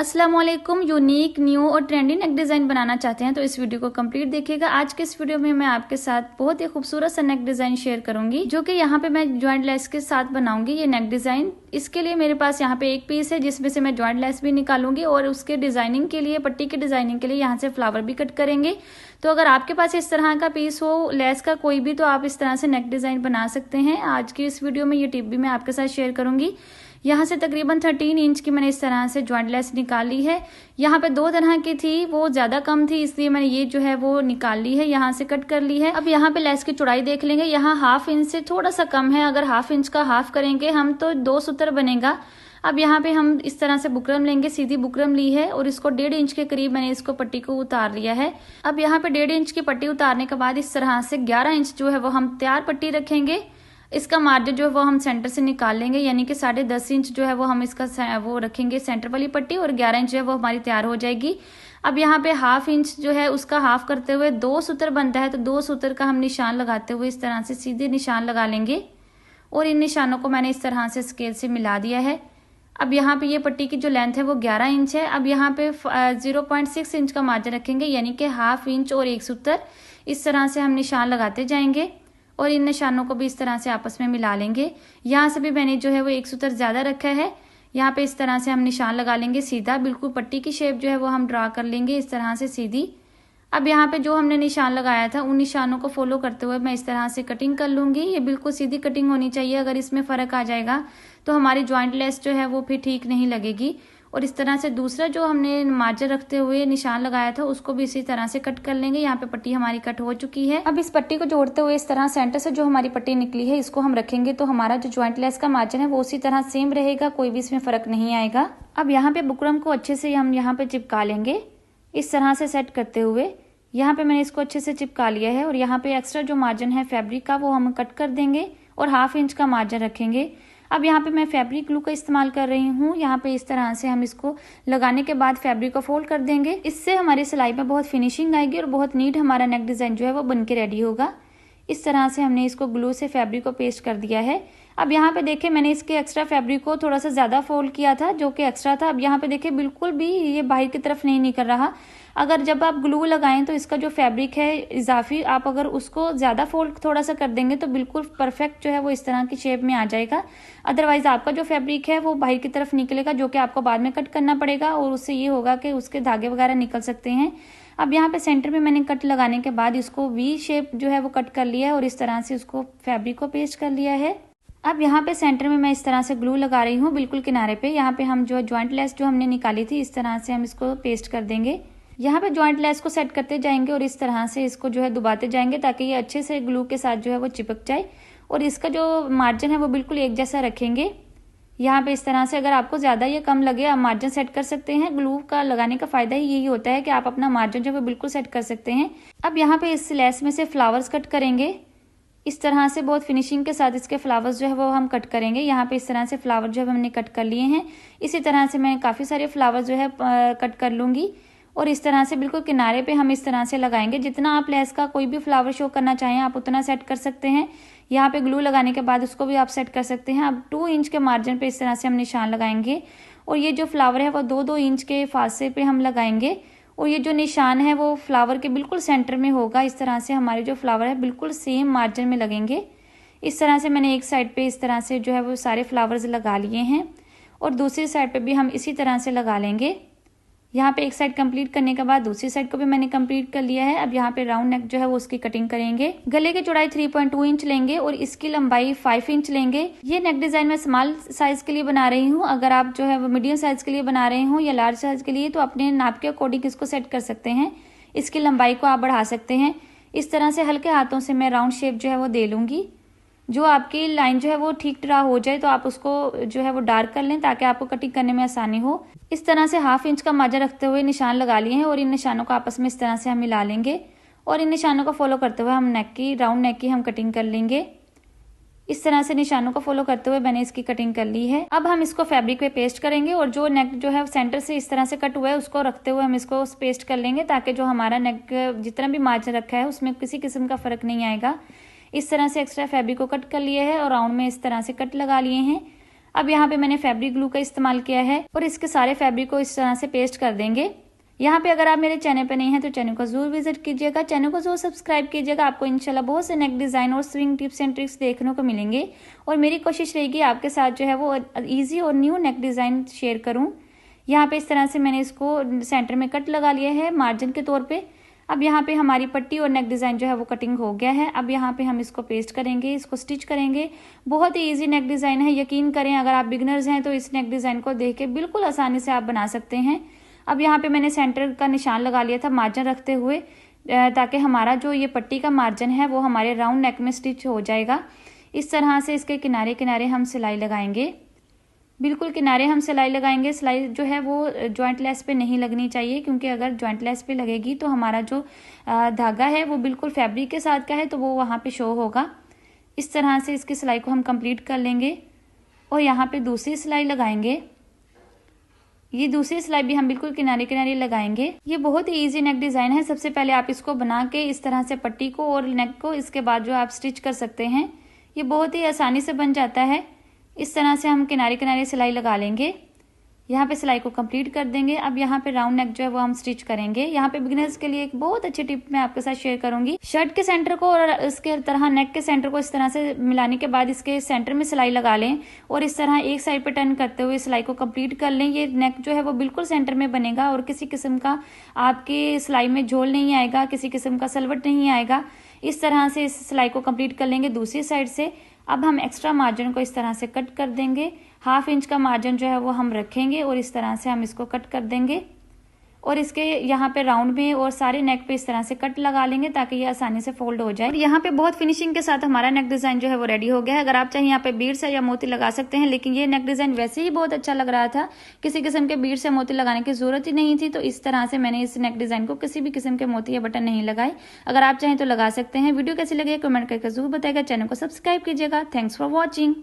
अस्सलाम वालेकुम। Unique new और ट्रेंडी नेक डिज़ाइन बनाना चाहते हैं तो इस वीडियो को कंप्लीट देखिएगा। आज के इस वीडियो में मैं आपके साथ बहुत ही खूबसूरत सा नेक डिज़ाइन शेयर करूंगी जो कि यहाँ पे मैं जॉइंट लेस के साथ बनाऊंगी ये नेक डिज़ाइन। इसके लिए मेरे पास यहाँ पे एक पीस है जिसमें से मैं जॉइंट लेस भी निकालूंगी और उसके डिजाइनिंग के लिए, पट्टी की डिजाइनिंग के लिए यहाँ से फ्लावर भी कट करेंगे। तो अगर आपके पास इस तरह का पीस हो लेस का कोई भी, तो आप इस तरह से नेक डिज़ाइन बना सकते हैं। आज की इस वीडियो में ये टिप भी मैं आपके साथ शेयर करूंगी। यहाँ से तकरीबन 13 इंच की मैंने इस तरह से जॉइंट लेस निकाली है। यहाँ पे दो तरह की थी, वो ज्यादा कम थी इसलिए मैंने ये जो है वो निकाल ली है, यहाँ से कट कर ली है। अब यहाँ पे लेस की चौड़ाई देख लेंगे, यहाँ ½ इंच से थोड़ा सा कम है। अगर ½ इंच का हाफ करेंगे हम तो 2 सूत्र बनेगा। अब यहाँ पे हम इस तरह से बुकरम लेंगे, सीधी बुकरम ली है और इसको 1.5 इंच के करीब मैंने इसको पट्टी को उतार लिया है। अब यहाँ पे 1.5 इंच की पट्टी उतारने के बाद इस तरह से 11 इंच जो है वो हम तैयार पट्टी रखेंगे। इसका मार्जिन जो है वो हम सेंटर से निकाल लेंगे, यानी कि 10.5 इंच जो है वो हम इसका वो रखेंगे सेंटर वाली पट्टी और 11 इंच जो है वो हमारी तैयार हो जाएगी। अब यहाँ पे ½ इंच जो है उसका हाफ करते हुए 2 सूत्र बनता है, तो 2 सूत्र का हम निशान लगाते हुए इस तरह से सीधे निशान लगा लेंगे और इन निशानों को मैंने इस तरह से स्केल से मिला दिया है। अब यहाँ पे ये पट्टी की जो लेंथ है वो 11 इंच है। अब यहाँ पे 0.6 इंच का मार्जिन रखेंगे, यानी कि ½ इंच और 1 सूत्र इस तरह से हम निशान लगाते जाएंगे और इन निशानों को भी इस तरह से आपस में मिला लेंगे। यहाँ से भी मैंने जो है वो 1 सूत्र ज्यादा रखा है। यहाँ पे इस तरह से हम निशान लगा लेंगे सीधा, बिल्कुल पट्टी की शेप जो है वो हम ड्रा कर लेंगे इस तरह से सीधी। अब यहाँ पे जो हमने निशान लगाया था उन निशानों को फॉलो करते हुए मैं इस तरह से कटिंग कर लूंगी। ये बिल्कुल सीधी कटिंग होनी चाहिए, अगर इसमें फर्क आ जाएगा तो हमारी जॉइंट लेस जो है वो फिर ठीक नहीं लगेगी। और इस तरह से दूसरा जो हमने मार्जिन रखते हुए निशान लगाया था उसको भी इसी तरह से कट कर लेंगे। यहाँ पे पट्टी हमारी कट हो चुकी है। अब इस पट्टी को जोड़ते हुए इस तरह सेंटर से जो हमारी पट्टी निकली है इसको हम रखेंगे, तो हमारा जो जॉइंट लेस का मार्जिन है वो उसी तरह सेम रहेगा, कोई भी इसमें फर्क नहीं आएगा। अब यहाँ पे बुकरम को अच्छे से हम यहाँ पे चिपका लेंगे इस तरह से सेट करते हुए। यहाँ पे मैंने इसको अच्छे से चिपका लिया है और यहाँ पे एक्स्ट्रा जो मार्जिन है फैब्रिक का वो हम कट कर देंगे और ½ इंच का मार्जिन रखेंगे। अब यहाँ पे मैं फैब्रिक ग्लू का इस्तेमाल कर रही हूँ। यहाँ पे इस तरह से हम इसको लगाने के बाद फैब्रिक को फोल्ड कर देंगे। इससे हमारी सिलाई में बहुत फिनिशिंग आएगी और बहुत नीट हमारा नेक डिजाइन जो है वो बन के रेडी होगा। इस तरह से हमने इसको ग्लू से फैब्रिक को पेस्ट कर दिया है। अब यहाँ पे देखिए मैंने इसके एक्स्ट्रा फैब्रिक को थोड़ा सा ज्यादा फोल्ड किया था जो कि एक्स्ट्रा था। अब यहाँ पे देखिए बिल्कुल भी ये बाहर की तरफ नहीं निकल रहा। अगर जब आप ग्लू लगाएं तो इसका जो फैब्रिक है इजाफी, आप अगर उसको ज्यादा फोल्ड थोड़ा सा कर देंगे तो बिल्कुल परफेक्ट जो है वो इस तरह की शेप में आ जाएगा। अदरवाइज आपका जो फैब्रिक है वो बाहर की तरफ निकलेगा, जो कि आपको बाद में कट करना पड़ेगा और उससे ये होगा कि उसके धागे वगैरह निकल सकते हैं। अब यहाँ पे सेंटर में मैंने कट लगाने के बाद इसको वी शेप जो है वो कट कर लिया है और इस तरह से उसको फैब्रिक को पेस्ट कर लिया है। अब यहाँ पे सेंटर में मैं इस तरह से ग्लू लगा रही हूँ बिल्कुल किनारे पे। यहाँ पे हम जो जॉइंट लेस जो हमने निकाली थी इस तरह से हम इसको पेस्ट कर देंगे। यहाँ पे जॉइंट लेस को सेट करते जाएंगे और इस तरह से इसको जो है दबाते जाएंगे ताकि ये अच्छे से ग्लू के साथ जो है वो चिपक जाए। और इसका जो मार्जिन है वो बिल्कुल एक जैसा रखेंगे। यहाँ पे इस तरह से अगर आपको ज्यादा या कम लगे आप मार्जिन सेट कर सकते हैं। ग्लू का लगाने का फायदा ही यही होता है कि आप अपना मार्जिन जो है वो बिल्कुल सेट कर सकते हैं। अब यहाँ पे इस लेस में से फ्लावर्स कट करेंगे इस तरह से, बहुत फिनिशिंग के साथ इसके फ्लावर्स जो है वो हम कट करेंगे। यहाँ पे इस तरह से फ्लावर जो है हमने कट कर लिए हैं। इसी तरह से मैं काफी सारे फ्लावर्स जो है कट कर लूंगी और इस तरह से बिल्कुल किनारे पे हम इस तरह से लगाएंगे। जितना आप लेस का कोई भी फ्लावर शो करना चाहें आप उतना सेट कर सकते हैं। यहाँ पे ग्लू लगाने के बाद उसको भी आप सेट कर सकते हैं। अब 2 इंच के मार्जिन पे इस तरह से हम निशान लगाएंगे और ये जो फ्लावर है वो 2-2 इंच के फासले पे हम लगाएंगे और ये जो निशान है वो फ्लावर के बिल्कुल सेंटर में होगा। इस तरह से हमारे जो फ्लावर है बिल्कुल सेम मार्जिन में लगेंगे। इस तरह से मैंने एक साइड पे इस तरह से जो है वो सारे फ्लावर्स लगा लिए हैं और दूसरी साइड पे भी हम इसी तरह से लगा लेंगे। यहाँ पे एक साइड कंप्लीट करने के बाद दूसरी साइड को भी मैंने कंप्लीट कर लिया है। अब यहाँ पे राउंड नेक जो है वो उसकी कटिंग करेंगे। गले की चौड़ाई 3.2 इंच लेंगे और इसकी लंबाई 5 इंच लेंगे। ये नेक डिजाइन मैं स्मॉल साइज के लिए बना रही हूँ। अगर आप जो है वो मीडियम साइज के लिए बना रहे हो या लार्ज साइज के लिए तो अपने नाप के अकॉर्डिंग इसको सेट कर सकते हैं। इसकी लंबाई को आप बढ़ा सकते हैं। इस तरह से हल्के हाथों से मैं राउंड शेप जो है वो दे लूंगी। जो आपकी लाइन जो है वो ठीक ड्रा हो जाए तो आप उसको जो है वो डार्क कर लें ताकि आपको कटिंग करने में आसानी हो। इस तरह से ½ इंच का मार्जिन रखते हुए निशान लगा लिए हैं और इन निशानों को आपस में इस तरह से हम मिला लेंगे और इन निशानों को फॉलो करते हुए हम नेक की, राउंड नेक की हम कटिंग कर लेंगे। इस तरह से निशानों को फॉलो करते हुए मैंने इसकी कटिंग कर ली है। अब हम इसको फैब्रिक पे पेस्ट करेंगे और जो नेक जो है सेंटर से इस तरह से कट हुआ है उसको रखते हुए हम इसको पेस्ट कर लेंगे ताकि जो हमारा नेक जितना भी मार्जिन रखा है उसमें किसी किस्म का फर्क नहीं आएगा। इस तरह से एक्स्ट्रा फैब्रिक को कट कर लिया है और राउंड में इस तरह से कट लगा लिए हैं। अब यहाँ पे मैंने फैब्रिक ग्लू का इस्तेमाल किया है और इसके सारे फैब्रिक को इस तरह से पेस्ट कर देंगे। यहाँ पे अगर आप मेरे चैनल पे नहीं हैं तो चैनल को जरूर विजिट कीजिएगा, चैनल को जरूर सब्सक्राइब कीजिएगा। आपको इंशाल्लाह बहुत से नेक डिजाइन और स्विंग टिप्स एंड ट्रिक्स देखने को मिलेंगे और मेरी कोशिश रहेगी आपके साथ जो है वो इजी और न्यू नेक डिजाइन शेयर करूँ। यहाँ पे इस तरह से मैंने इसको सेंटर में कट लगा लिया है मार्जिन के तौर पे। अब यहाँ पे हमारी पट्टी और नेक डिजाइन जो है वो कटिंग हो गया है। अब यहाँ पे हम इसको पेस्ट करेंगे, इसको स्टिच करेंगे। बहुत ही इजी नेक डिजाइन है, यकीन करें अगर आप बिगनर्स हैं तो इस नेक डिजाइन को देख के बिल्कुल आसानी से आप बना सकते हैं। अब यहाँ पे मैंने सेंटर का निशान लगा लिया था मार्जिन रखते हुए, ताकि हमारा जो ये पट्टी का मार्जिन है वो हमारे राउंड नेक में स्टिच हो जाएगा। इस तरह से इसके किनारे किनारे हम सिलाई लगाएंगे, बिल्कुल किनारे हम सिलाई लगाएंगे। सिलाई जो है वो जॉइंट लेस पे नहीं लगनी चाहिए, क्योंकि अगर जॉइंट लेस पे लगेगी तो हमारा जो धागा है वो बिल्कुल फैब्रिक के साथ का है तो वो वहाँ पे शो होगा। इस तरह से इसकी सिलाई को हम कंप्लीट कर लेंगे और यहाँ पे दूसरी सिलाई लगाएंगे। ये दूसरी सिलाई भी हम बिल्कुल किनारे किनारे लगाएंगे। ये बहुत ही इजी नेक डिजाइन है। सबसे पहले आप इसको बना के इस तरह से पट्टी को और नेक को इसके बाद जो आप स्टिच कर सकते हैं, ये बहुत ही आसानी से बन जाता है। इस तरह से हम किनारे किनारे सिलाई लगा लेंगे, यहाँ पे सिलाई को कंप्लीट कर देंगे। अब यहाँ पे राउंड नेक जो है वो हम स्टिच करेंगे। यहाँ पे बिगिनर्स के लिए एक बहुत अच्छी टिप मैं आपके साथ शेयर करूंगी। शर्ट के सेंटर को और इसके तरह नेक के सेंटर को इस तरह से मिलाने के बाद इसके सेंटर में सिलाई लगा लें और इस तरह एक साइड पे टर्न करते हुए सिलाई को कंप्लीट कर लें। ये नेक जो है वो बिल्कुल सेंटर में बनेगा और किसी किस्म का आपकी सिलाई में झोल नहीं आएगा, किसी किस्म का सलवट नहीं आएगा। इस तरह से इस सिलाई को कंप्लीट कर लेंगे दूसरी साइड से। अब हम एक्स्ट्रा मार्जिन को इस तरह से कट कर देंगे। 1/2 इंच का मार्जिन जो है वो हम रखेंगे और इस तरह से हम इसको कट कर देंगे और इसके यहाँ पे राउंड में और सारे नेक पे इस तरह से कट लगा लेंगे ताकि ये आसानी से फोल्ड हो जाए। और यहाँ पे बहुत फिनिशिंग के साथ हमारा नेक डिजाइन जो है वो रेडी हो गया है। अगर आप चाहें यहाँ पे बीड्स या मोती लगा सकते हैं, लेकिन ये नेक डिजाइन वैसे ही बहुत अच्छा लग रहा था, किसी किस्म के बीड्स या मोती लगाने की जरूरत ही नहीं थी। तो इस तरह से मैंने इस नेक डिजाइन को किसी भी किस्म के मोती या बटन नहीं लगाए। अगर आप चाहें तो लगा सकते हैं। वीडियो कैसी लगी कमेंट करके जरूर बताएगा, चैनल को सब्सक्राइब कीजिएगा। Thanks for watching.